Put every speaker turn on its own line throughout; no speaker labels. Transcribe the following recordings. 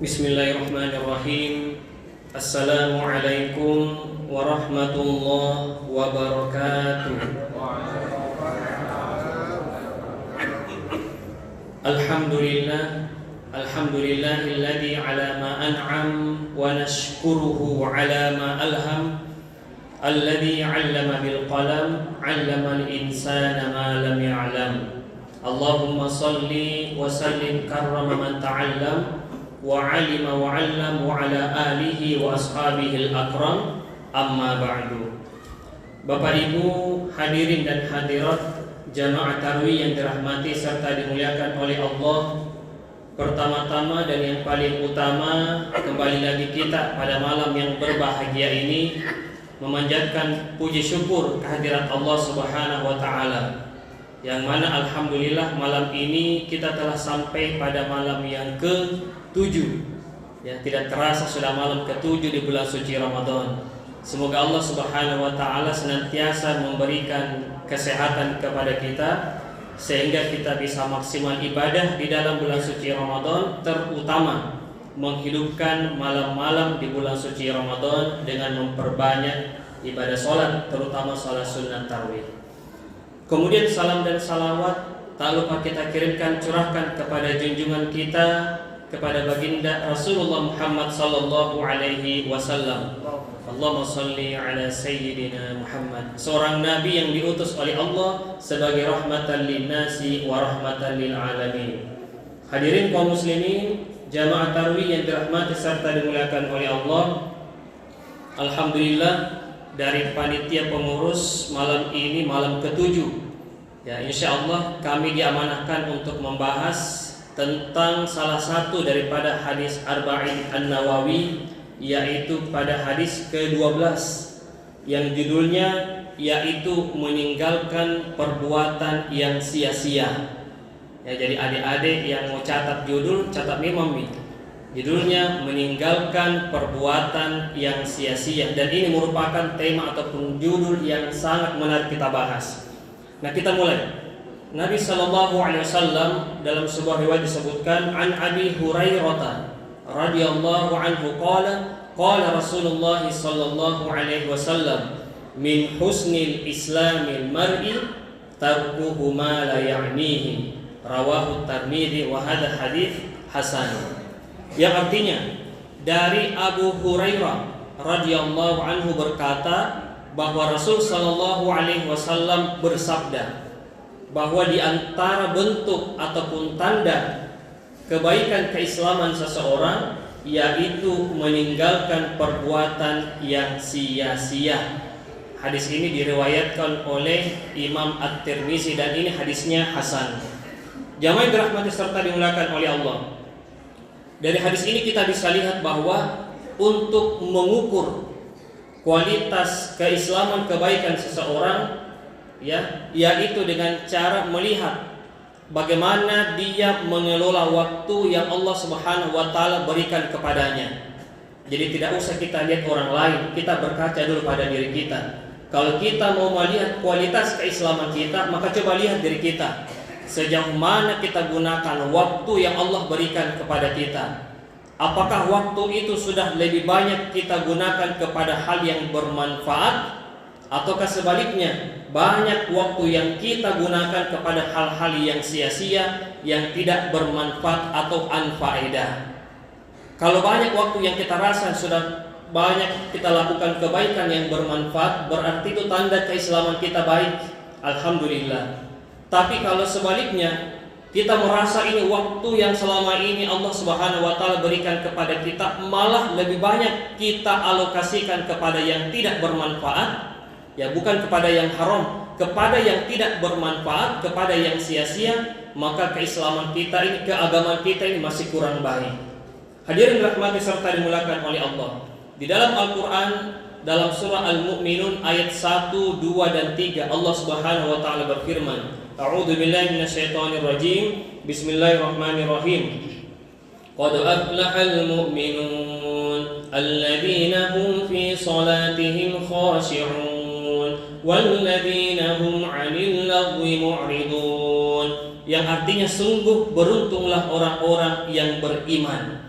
Bismillahirrahmanirrahim. Assalamualaikum warahmatullahi wabarakatuh. Alhamdulillahilladzi ala ma an'am wa nashkuruhu ala ma alham. Alladzi 'allama bil qalam 'allamal insana ma lam ya'lam. Allahumma shalli wa sallim karrama man ta'allam wa 'alima wa 'allam wa 'ala alihi wa ashabihi al-akram. Amma ba'du. Bapak Ibu hadirin dan hadirat jamaah tarawih yang dirahmati serta dimuliakan oleh Allah. Pertama-tama dan yang paling utama, kembali lagi kita pada malam yang berbahagia ini memanjatkan puji syukur kehadirat Allah Subhanahu wa taala. Yang mana alhamdulillah malam ini kita telah sampai pada malam yang ke-7. Ya, tidak terasa sudah malam ke-7 di bulan suci Ramadan. Semoga Allah Subhanahu wa taala senantiasa memberikan kesehatan kepada kita sehingga kita bisa maksimal ibadah di dalam bulan suci Ramadan, terutama menghidupkan malam-malam di bulan suci Ramadan dengan memperbanyak ibadah sholat, terutama sholat sunnah tarawih. Kemudian salam dan salawat tak lupa kita kirimkan, curahkan kepada junjungan kita, kepada baginda Rasulullah Muhammad sallallahu alaihi wasallam. Allahumma shalli ala sayyidina Muhammad, seorang nabi yang diutus oleh Allah sebagai rahmatan linnasi wa rahmatan lil alamin. Hadirin kaum muslimin, jamaah tarawih yang dirahmati serta dimuliakan oleh Allah. Alhamdulillah dari panitia pengurus malam ini malam ke-7. Ya, insyaallah kami diamanahkan untuk membahas tentang salah satu daripada hadis Arba'in An-Nawawi, yaitu pada hadis ke-12 yang judulnya yaitu meninggalkan perbuatan yang sia-sia. Ya, jadi adik-adik yang mau catat judul, catat memang nih. Judulnya meninggalkan perbuatan yang sia-sia, dan ini merupakan tema ataupun judul yang sangat menarik kita bahas. Nah, kita mulai. Nabi sallallahu alaihi wasallam dalam sebuah riwayat disebutkan an Abi Hurairah radhiyallahu anhu qala Rasulullah sallallahu alaihi wasallam min husnil islamil mar'i tarkuhu ma la ya'nihi, rawahu Tirmidzi wa hadha hadits hasan. Yang artinya dari Abu Hurairah radhiyallahu anhu berkata bahwa Rasul sallallahu alaihi wasallam bersabda bahwa di antara bentuk ataupun tanda kebaikan keislaman seseorang yaitu meninggalkan perbuatan yang sia-sia. Hadis ini diriwayatkan oleh Imam At-Tirmizi dan ini hadisnya hasan. Jamaah dirahmati serta dimuliakan oleh Allah. Dari hadis ini kita bisa lihat bahwa untuk mengukur kualitas keislaman kebaikan seseorang, ya, yaitu dengan cara melihat bagaimana dia mengelola waktu yang Allah Subhanahu wa taala berikan kepadanya. Jadi tidak usah kita lihat orang lain, kita berkaca dulu pada diri kita. Kalau kita mau melihat kualitas keislaman kita, maka coba lihat diri kita. Sejauh mana kita gunakan waktu yang Allah berikan kepada kita? Apakah waktu itu sudah lebih banyak kita gunakan kepada hal yang bermanfaat, ataukah sebaliknya banyak waktu yang kita gunakan kepada hal-hal yang sia-sia, yang tidak bermanfaat atau anfaedah? Kalau banyak waktu yang kita rasa sudah banyak kita lakukan kebaikan yang bermanfaat, berarti itu tanda keislaman kita baik, alhamdulillah. Tapi kalau sebaliknya kita merasa ini waktu yang selama ini Allah Subhanahu wa taala berikan kepada kita malah lebih banyak kita alokasikan kepada yang tidak bermanfaat, ya, bukan kepada yang haram, kepada yang tidak bermanfaat, kepada yang sia-sia, maka keislaman kita ini, keagamaan kita ini masih kurang baik. Hadirin dirahmati serta dimuliakan oleh Allah. Di dalam Al-Qur'an, dalam surah Al-Mu'minun ayat 1, 2 dan 3, Allah Subhanahu wa taala berfirman, A'udzu billahi minasyaitonir rajim. Bismillahirrahmanirrahim. Qad aflahal mu'minun alladzina hum fi salatihim khashi'un walladzina hum 'anil lagwi mu'ridun. Yang artinya sungguh beruntunglah orang-orang yang beriman.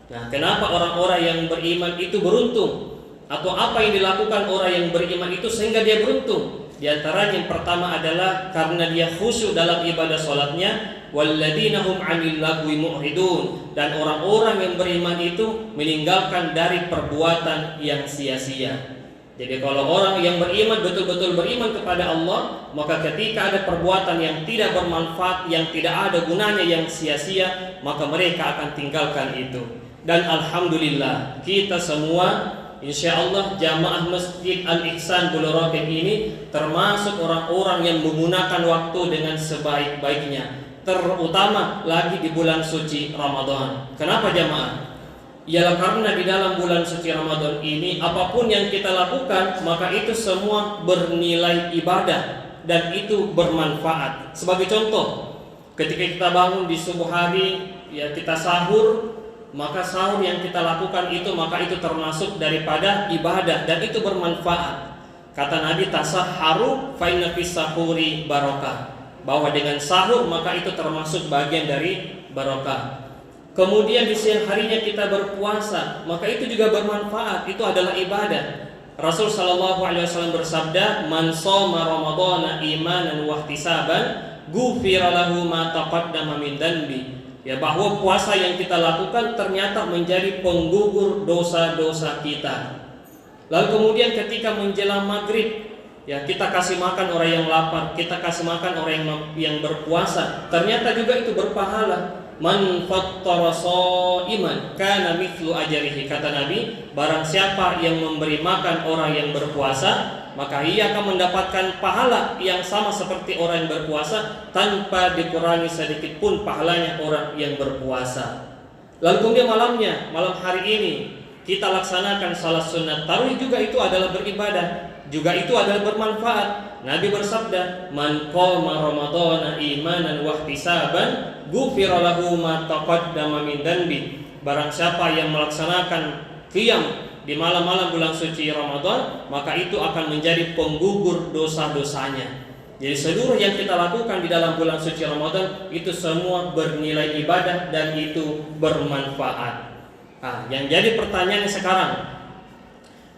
Nah, kenapa orang-orang yang beriman itu beruntung? Atau apa yang dilakukan orang yang beriman itu sehingga dia beruntung? Di antara yang pertama adalah karena dia khusyuk dalam ibadah sholatnya. Walladzina hum 'anil lagwi mu'ridun, dan orang-orang yang beriman itu meninggalkan dari perbuatan yang sia-sia. Jadi kalau orang yang beriman betul-betul beriman kepada Allah, maka ketika ada perbuatan yang tidak bermanfaat, yang tidak ada gunanya, yang sia-sia, maka mereka akan tinggalkan itu. Dan alhamdulillah kita semua insyaallah jamaah Masjid Al-Ihsan Bulu Raqib ini termasuk orang-orang yang menggunakan waktu dengan sebaik-baiknya, terutama lagi di bulan suci Ramadan. Kenapa jamaah? Ialah karena di dalam bulan suci Ramadan ini apapun yang kita lakukan maka itu semua bernilai ibadah dan itu bermanfaat. Sebagai contoh, ketika kita bangun di subuh hari, ya kita sahur, maka sahur yang kita lakukan itu maka itu termasuk daripada ibadah dan itu bermanfaat. Kata Nabi, tasahharu fa inna fis sahuri barokah, bahwa dengan sahur maka itu termasuk bagian dari barokah. Kemudian di siang harinya kita berpuasa, maka itu juga bermanfaat, itu adalah ibadah. Rasul sallallahu alaihi wasallam bersabda, "Man shoma ramadhana imanan wa ihtisaban, ghufira lahu ma taqaddama min dhanbi." Ya, bahwa puasa yang kita lakukan ternyata menjadi penggugur dosa-dosa kita. Lalu kemudian ketika menjelang maghrib, ya kita kasih makan orang yang lapar, kita kasih makan orang yang berpuasa, ternyata juga itu berpahala. Man fattara shaiman kana mithlu ajrihi, kata Nabi, barang siapa yang memberi makan orang yang berpuasa, maka ia akan mendapatkan pahala yang sama seperti orang yang berpuasa tanpa dikurangi sedikit pun pahalanya orang yang berpuasa. Lalu kemudian malam hari ini kita laksanakan salat sunat tarawih, juga itu adalah beribadah, juga itu adalah bermanfaat. Nabi bersabda, "Man qama ramadhana imanan wa ihtisaban, ghufira lahu ma taqaddama min dhanbi." Barang siapa yang melaksanakan qiyam di malam-malam bulan suci Ramadan, maka itu akan menjadi penggugur dosa-dosanya. Jadi seluruh yang kita lakukan di dalam bulan suci Ramadan itu semua bernilai ibadah dan itu bermanfaat. Nah, yang jadi pertanyaan sekarang,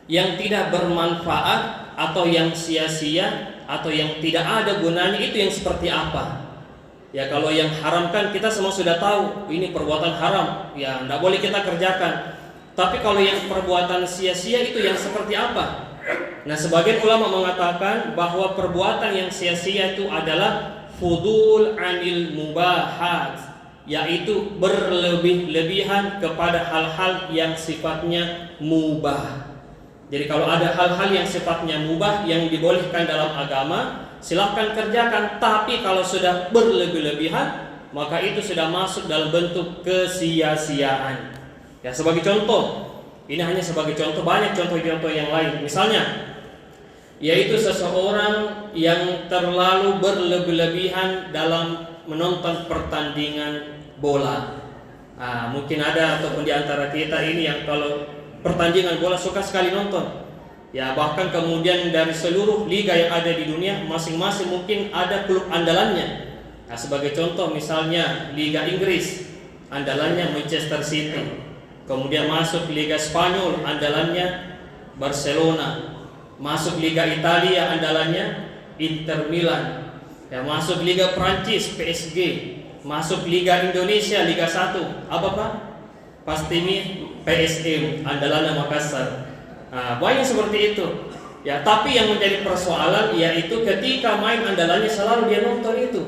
yang tidak bermanfaat atau yang sia-sia atau yang tidak ada gunanya itu yang seperti apa? Ya, kalau yang haramkan kita semua sudah tahu, ini perbuatan haram, ya tidak boleh kita kerjakan. Tapi kalau yang perbuatan sia-sia itu yang seperti apa? Nah, sebagian ulama mengatakan bahwa perbuatan yang sia-sia itu adalah fudul anil mubahat, yaitu berlebih-lebihan kepada hal-hal yang sifatnya mubah. Jadi kalau ada hal-hal yang sifatnya mubah yang dibolehkan dalam agama, silahkan kerjakan. Tapi kalau sudah berlebih-lebihan, maka itu sudah masuk dalam bentuk kesia-siaan. Ya, sebagai contoh, ini hanya sebagai contoh, banyak contoh-contoh yang lain. Misalnya, yaitu seseorang yang terlalu berlebih-lebihan dalam menonton pertandingan bola. Nah, mungkin ada ataupun di antara kita ini yang kalau pertandingan bola suka sekali nonton. Ya, bahkan kemudian dari seluruh liga yang ada di dunia, masing-masing mungkin ada klub andalannya. Nah, sebagai contoh misalnya Liga Inggris, andalannya Manchester City. Kemudian masuk Liga Spanyol, andalannya Barcelona. Masuk Liga Italia, andalannya Inter Milan. Ya, masuk Liga Prancis, PSG. Masuk Liga Indonesia, Liga 1. Apa Pak? Pasti ini PSM, andalannya Makassar. Nah, banyak seperti itu. Ya, tapi yang menjadi persoalan yaitu ketika main andalannya selalu dia nonton itu.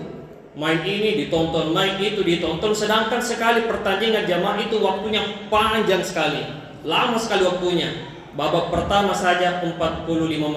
Main ini ditonton, main itu ditonton, sedangkan sekali pertandingan jamaah itu waktunya panjang sekali. Lama sekali waktunya. Babak pertama saja 45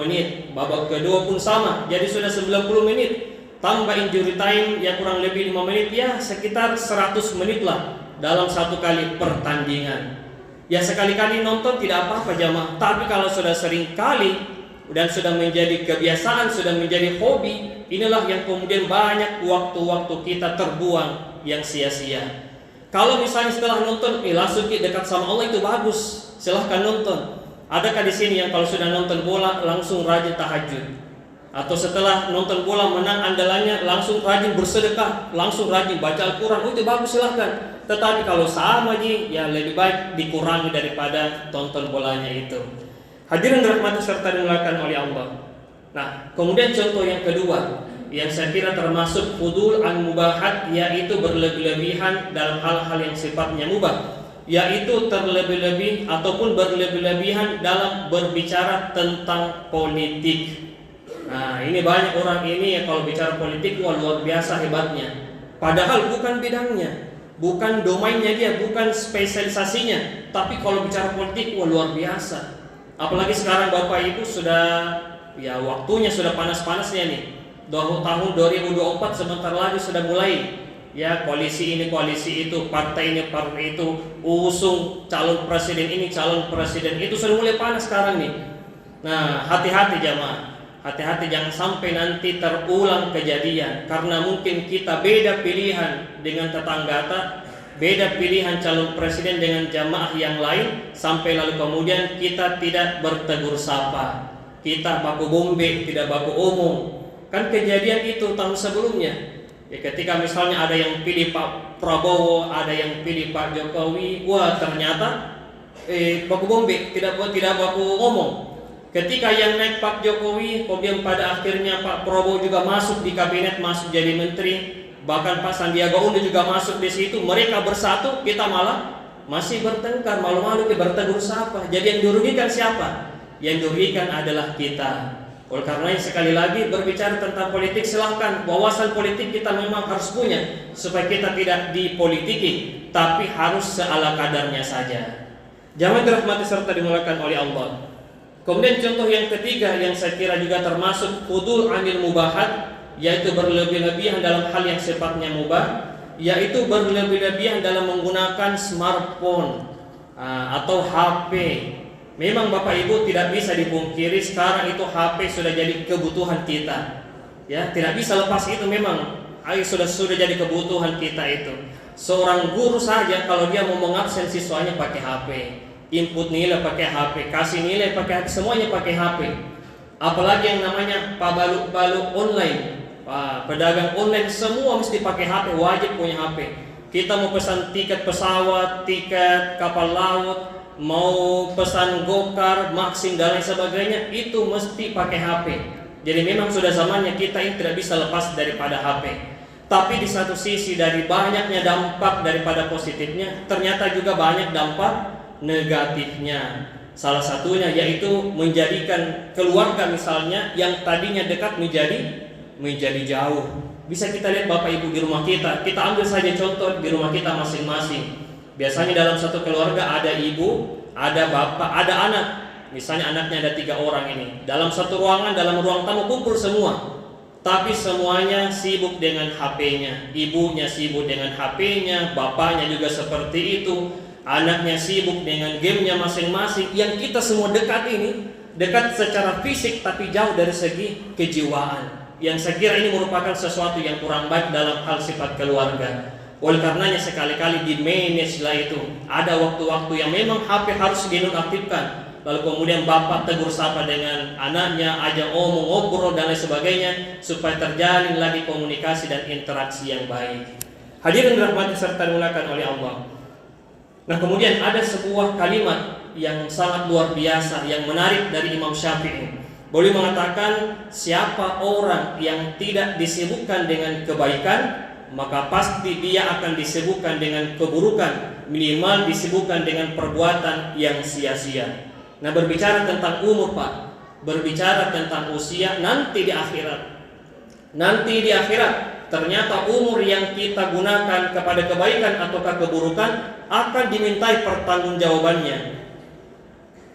menit, babak kedua pun sama, jadi sudah 90 menit. Tambah injury time ya kurang lebih 5 menit, ya sekitar 100 menit lah dalam satu kali pertandingan. Ya sekali-kali nonton tidak apa-apa jamaah, tapi kalau sudah sering kali dan sudah menjadi kebiasaan, sudah menjadi hobi, inilah yang kemudian banyak waktu-waktu kita terbuang yang sia-sia. Kalau misalnya setelah nonton langsung dekat sama Allah, itu bagus, silahkan nonton. Adakah di sini yang kalau sudah nonton bola langsung rajin tahajud? Atau setelah nonton bola menang andalannya langsung rajin bersedekah, langsung rajin baca Al-Quran, itu bagus, silahkan. Tetapi kalau sama ya lebih baik dikurangi daripada tonton bolanya itu. Hadirin dirahmati serta dimuliakan oleh Allah. Nah, kemudian contoh yang kedua yang saya kira termasuk fudul an mubahat, yaitu berlebih-lebihan dalam hal-hal yang sifatnya mubah, yaitu terlebih-lebih ataupun berlebih-lebihan dalam berbicara tentang politik. Nah, ini banyak orang ini ya kalau bicara politik luar biasa hebatnya. Padahal bukan bidangnya, bukan domainnya dia, bukan spesialisasinya. Tapi kalau bicara politik luar biasa. Apalagi sekarang Bapak Ibu sudah ya waktunya sudah panas-panasnya nih. Tahun 2024 sebentar lagi sudah mulai. Ya, koalisi ini koalisi itu, partai ini partai itu, usung calon presiden ini calon presiden itu, sudah mulai panas sekarang nih. Nah, hati-hati jamaah. Hati-hati jangan sampai nanti terulang kejadian, karena mungkin kita beda pilihan dengan tetangga, beda pilihan calon presiden dengan jamaah yang lain, sampai lalu kemudian kita tidak bertegur sapa, kita baku bombe, tidak baku omong. Kan kejadian itu tahun sebelumnya ya, ketika misalnya ada yang pilih Pak Prabowo, ada yang pilih Pak Jokowi, wah ternyata baku bombe, tidak baku omong. Ketika yang naik Pak Jokowi, kemudian pada akhirnya Pak Prabowo juga masuk di kabinet, masuk jadi menteri, bahkan Pak Sandiaga Uno juga masuk di situ. Mereka bersatu, kita malah masih bertengkar, malu-malu bertegur sapa. Jadi yang dirugikan siapa? Yang dirugikan adalah kita. Oleh karena sekali lagi berbicara tentang politik, silahkan, wawasan politik kita memang harus punya supaya kita tidak dipolitiki, tapi harus seala kadarnya saja. Jangan dirahmati serta dimuliakan oleh Allah. Kemudian contoh yang ketiga yang saya kira juga termasuk fudul anil mubahat, yaitu berlebih-lebihan dalam hal yang sifatnya mubah, yaitu berlebih-lebihan dalam menggunakan smartphone atau HP. Memang Bapak Ibu tidak bisa dipungkiri sekarang itu HP sudah jadi kebutuhan kita. Ya, tidak bisa lepas itu, memang sudah jadi kebutuhan kita itu. Seorang guru saja kalau dia mau mengabsen siswanya pakai HP. Input nilai pakai HP, kasih nilai pakai HP, semuanya pakai HP. Apalagi yang namanya pabaluk-baluk online, pedagang online, semua mesti pakai HP, wajib punya HP. Kita mau pesan tiket pesawat, tiket kapal laut, mau pesan gokar, Maxim dan lain sebagainya, itu mesti pakai HP. Jadi memang sudah zamannya kita ini tidak bisa lepas daripada HP. Tapi di satu sisi dari banyaknya dampak daripada positifnya, ternyata juga banyak dampak negatifnya. Salah satunya yaitu menjadikan keluarga misalnya yang tadinya dekat menjadi jauh. Bisa kita lihat Bapak Ibu di rumah kita ambil saja contoh di rumah kita masing-masing. Biasanya dalam satu keluarga ada ibu, ada bapak, ada anak. Misalnya anaknya ada 3 orang ini. Dalam satu ruangan, dalam ruang tamu kumpul semua. Tapi semuanya sibuk dengan HP-nya. Ibunya sibuk dengan HP-nya, bapaknya juga seperti itu. Anaknya sibuk dengan gamenya masing-masing. Yang kita semua dekat ini, dekat secara fisik tapi jauh dari segi kejiwaan. Yang saya kira ini merupakan sesuatu yang kurang baik dalam hal sifat keluarga. Oleh karenanya sekali-kali di manage lah itu. Ada waktu-waktu yang memang HP harus dinonaktifkan. Lalu kemudian bapak tegur sapa dengan anaknya, ajak omong, ngobrol dan lain sebagainya, supaya terjalin lagi komunikasi dan interaksi yang baik. Hadirin dirahmati serta dimuliakan oleh Allah. Nah, kemudian ada sebuah kalimat yang sangat luar biasa, yang menarik dari Imam Syafi'i. Boleh mengatakan, siapa orang yang tidak disibukkan dengan kebaikan, maka pasti dia akan disibukkan dengan keburukan, minimal disibukkan dengan perbuatan yang sia-sia. Nah, berbicara tentang umur Pak, berbicara tentang usia, nanti di akhirat ternyata umur yang kita gunakan kepada kebaikan ataukah keburukan akan dimintai pertanggungjawabannya.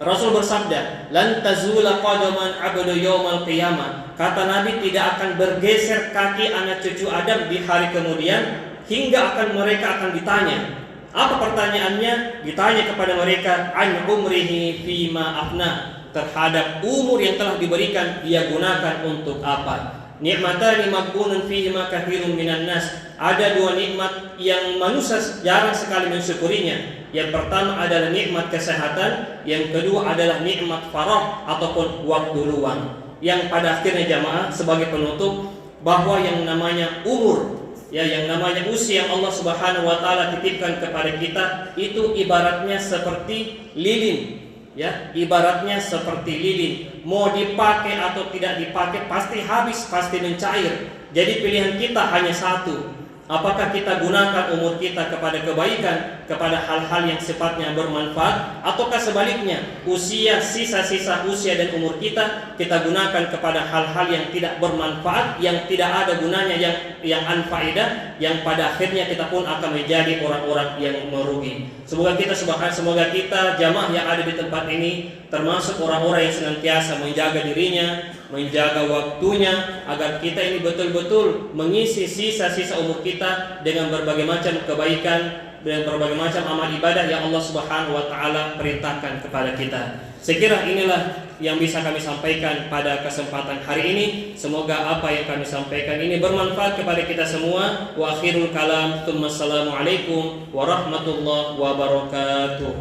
Rasul bersabda, "Lan tazula qadaman 'abdu yaumal qiyamah." Kata Nabi, tidak akan bergeser kaki anak cucu Adam di hari kemudian hingga mereka akan ditanya. Apa pertanyaannya? Ditanya kepada mereka, "An umrihi fima afna." Terhadap umur yang telah diberikan, dia gunakan untuk apa? Nikmatani maghbunun fihima katsirun minan nas. Ada 2 nikmat yang manusia jarang sekali mensyukurinya. Yang pertama adalah nikmat kesehatan, yang kedua adalah nikmat faragh ataupun waktu luang. yang pada akhirnya jamaah sebagai penutup bahwa yang namanya umur, ya, yang namanya usia yang Allah Subhanahu wa taala titipkan kepada kita itu ibaratnya seperti lilin, ya, ibaratnya seperti lilin. Mau dipakai atau tidak dipakai pasti habis, pasti mencair. Jadi pilihan kita hanya satu. Apakah kita gunakan umur kita kepada kebaikan, kepada hal-hal yang sifatnya bermanfaat, ataukah sebaliknya sisa-sisa usia dan umur kita gunakan kepada hal-hal yang tidak bermanfaat, yang tidak ada gunanya, yang anfaedah, yang pada akhirnya kita pun akan menjadi orang-orang yang merugi. Semoga kita jamaah yang ada di tempat ini termasuk orang-orang yang senantiasa menjaga dirinya, menjaga waktunya, agar kita ini betul-betul mengisi sisa-sisa umur kita dengan berbagai macam kebaikan dan berbagai macam amal ibadah yang Allah Subhanahu wa taala perintahkan kepada kita. Sekira inilah yang bisa kami sampaikan pada kesempatan hari ini. Semoga apa yang kami sampaikan ini bermanfaat kepada kita semua. Wa akhirul kalam, tsumma assalamualaikum warahmatullahi wabarakatuh.